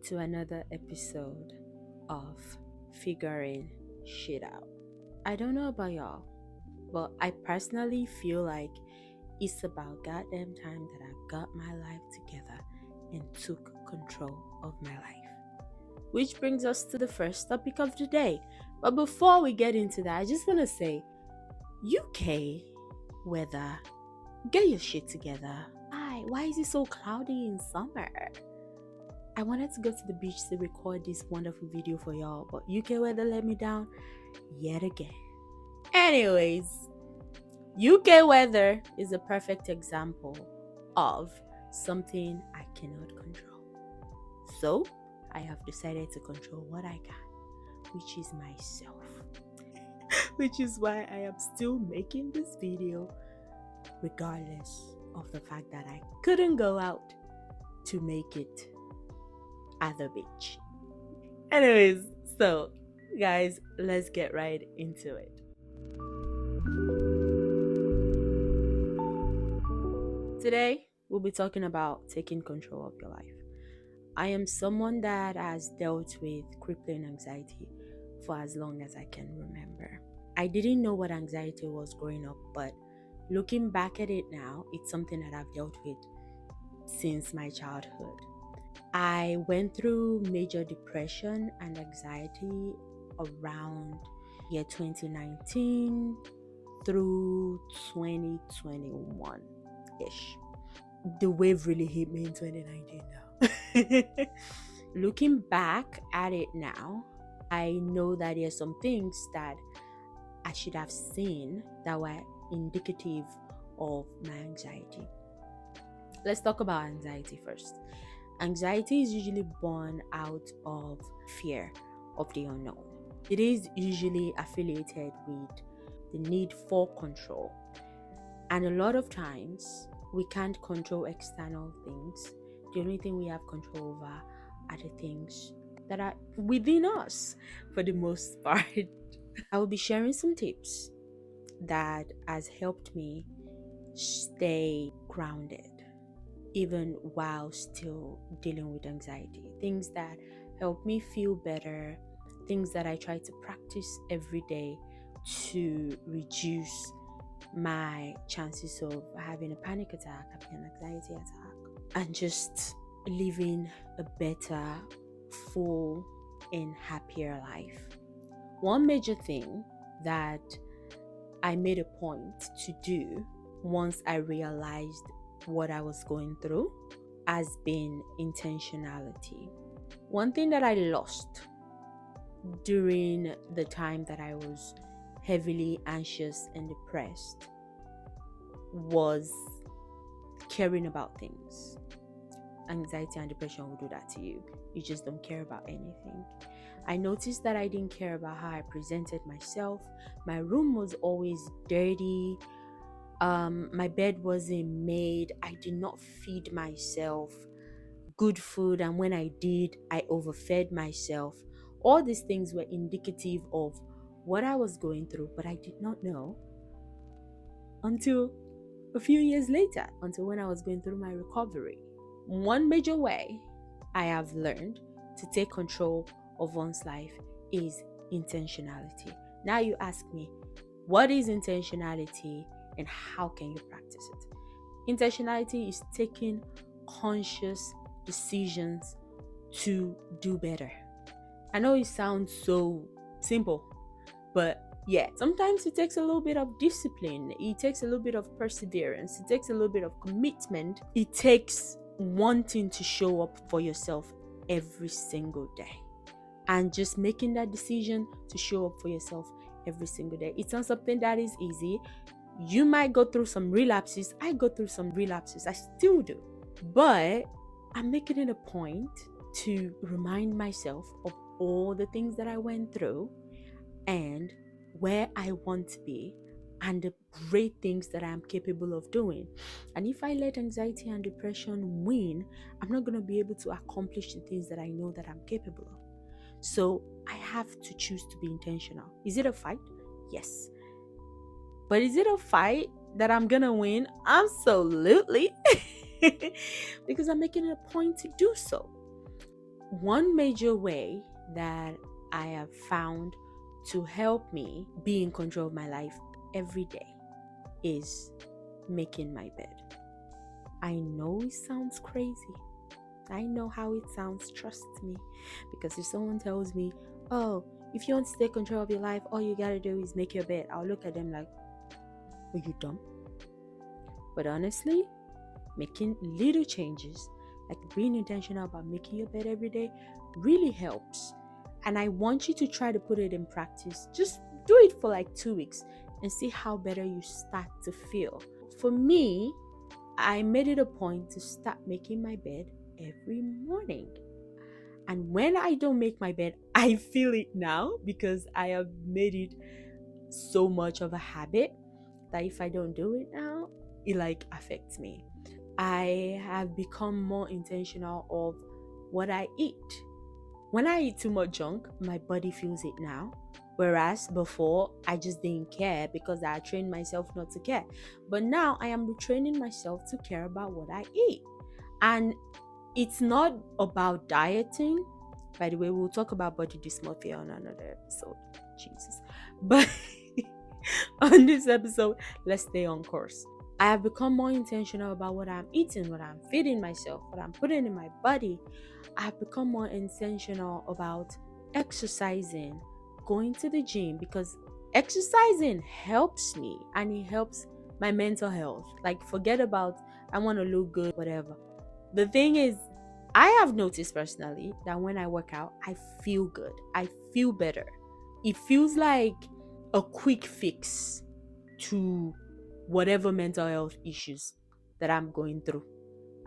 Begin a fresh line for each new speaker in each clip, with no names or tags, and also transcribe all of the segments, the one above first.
to another episode of Figuring Shit Out. I don't know about y'all, but I personally feel like it's about goddamn time that I got my life together and took control of my life. Which brings us to the first topic of the day. But before we get into that, I just want to say, UK weather, get your shit together. Why is it so cloudy in summer? I wanted to go to the beach to record this wonderful video for y'all, but UK weather let me down yet again. Anyways, UK weather is a perfect example of something I cannot control. So, I have decided to control what I can, which is myself. Which is why I am still making this video, regardless of the fact that I couldn't go out to make it at the beach. Anyways, so guys, let's get right into it. Today, we'll be talking about taking control of your life. I am someone that has dealt with crippling anxiety for as long as I can remember. I didn't know what anxiety was growing up, but looking back at it now, it's something that I've dealt with since my childhood. I went through major depression and anxiety around year 2019 through 2021-ish. The wave really hit me in 2019 now. Looking back at it now, I know that there are some things that I should have seen that were indicative of my anxiety. Let's talk about anxiety first. Anxiety is usually born out of fear of the unknown. It is usually affiliated with the need for control. And a lot of times, we can't control external things. The only thing we have control over are the things that are within us, for the most part. I will be sharing some tips that has helped me stay grounded even while still dealing with anxiety. Things that help me feel better, things that I try to practice every day to reduce my chances of having a panic attack, having an anxiety attack, and just living a better, full, and happier life. One major thing that I made a point to do once I realized what I was going through has been intentionality. One thing that I lost during the time that I was heavily anxious and depressed was caring about things. Anxiety and depression will do that to you. You just don't care about anything. I noticed that I didn't care about how I presented myself. My room was always dirty. My bed wasn't made. I did not feed myself good food, and when I did, I overfed myself. All these things were indicative of what I was going through, but I did not know until a few years later, until when I was going through my recovery. One major way I have learned to take control of one's life is intentionality. Now you ask me, what is intentionality and how can you practice it? Intentionality is taking conscious decisions to do better. I know it sounds so simple, but yeah, sometimes it takes a little bit of discipline. It takes a little bit of perseverance. It takes a little bit of commitment. It takes wanting to show up for yourself every single day and just making that decision to show up for yourself every single day. It's not something that is easy. You might go through some relapses. I go through some relapses. I still do. But I'm making it a point to remind myself of all the things that I went through and where I want to be and the great things that I am capable of doing. And if I let anxiety and depression win, I'm not going to be able to accomplish the things that I know that I'm capable of. So I have to choose to be intentional. Is it a fight? Yes. But is it a fight that I'm going to win? Absolutely. Because I'm making it a point to do so. one major way that I have found to help me be in control of my life every day is making my bed. I know it sounds crazy. I know how it sounds, trust me. Because if someone tells me, oh, if you want to take control of your life, all you gotta do is make your bed, I'll look at them like, are you dumb? But honestly, making little changes, like being intentional about making your bed every day, really helps. And I want you to try to put it in practice. Just do it for like 2 weeks and see how better you start to feel. For me, I made it a point to start making my bed every morning. And when I don't make my bed, I feel it now because I have made it so much of a habit that if I don't do it now, it like affects me. I have become more intentional of what I eat. When I eat too much junk, my body feels it now. Whereas before, I just didn't care because I trained myself not to care. But now I am retraining myself to care about what I eat. And it's not about dieting. By the way, we'll talk about body dysmorphia on another episode. Jesus. But on this episode, let's stay on course. I have become more intentional about what I'm eating, what I'm feeding myself, what I'm putting in my body. I have become more intentional about exercising, going to the gym, because exercising helps me and it helps my mental health. Like, forget about I want to look good, whatever. The thing is, I have noticed personally that when I work out, I feel good. I feel better. It feels like a quick fix to whatever mental health issues that I'm going through,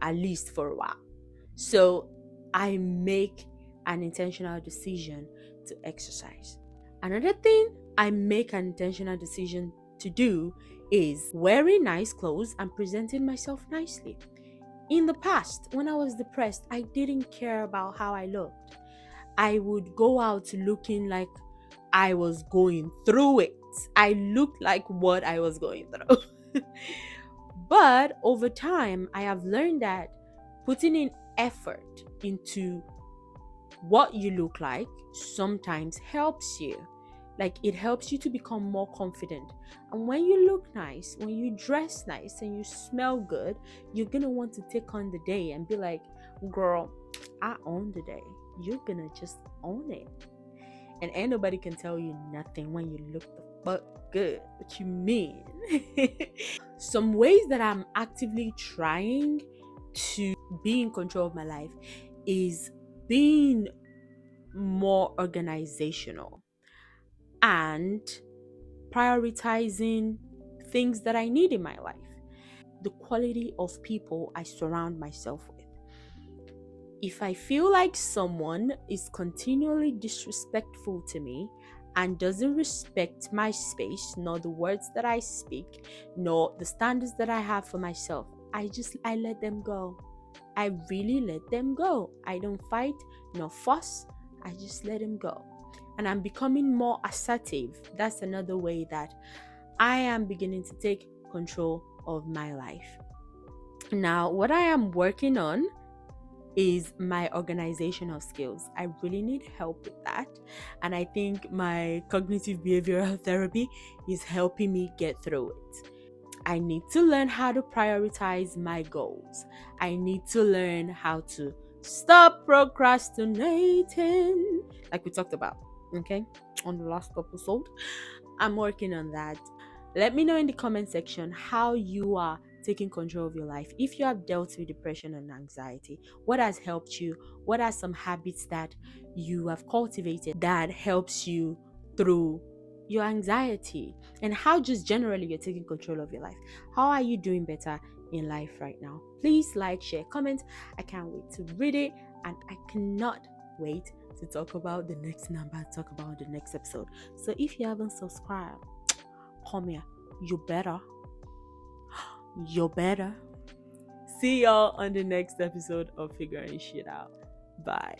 at least for a while. So I make an intentional decision to exercise. Another thing I make an intentional decision to do is wearing nice clothes and presenting myself nicely. In the past, when I was depressed, I didn't care about how I looked. I would go out looking like I was going through it. I looked like what I was going through. But over time, I have learned that putting in effort into what you look like sometimes helps you. Like, it helps you to become more confident. And when you look nice, when you dress nice and you smell good, you're gonna want to take on the day and be like, girl, I own the day. You're gonna just own it. And ain't nobody can tell you nothing when you look the fuck good. What you mean? Some ways that I'm actively trying to be in control of my life is being more organizational and prioritizing things that I need in my life. The quality of people I surround myself with. If I feel like someone is continually disrespectful to me and doesn't respect my space, nor the words that I speak, nor the standards that I have for myself, I let them go. I really let them go. I don't fight nor fuss. I just let them go. And I'm becoming more assertive. That's another way that I am beginning to take control of my life. Now, what I am working on is my organizational skills. I really need help with that. And I think my cognitive behavioral therapy is helping me get through it. I need to learn how to prioritize my goals. I need to learn how to stop procrastinating, like we talked about, okay, on the last episode. I'm working on that. Let me know in the comment section how you are taking control of your life. If you have dealt with depression and anxiety, what has helped you? What are some habits that you have cultivated that helps you through your anxiety? And how just generally you're taking control of your life? How are you doing better in life right now? Please like, share, comment. I can't wait to read it, and I cannot wait to talk about the next number, talk about the next episode. So if you haven't subscribed, come here. You better. You better. See y'all on the next episode of Figuring Shit Out. Bye.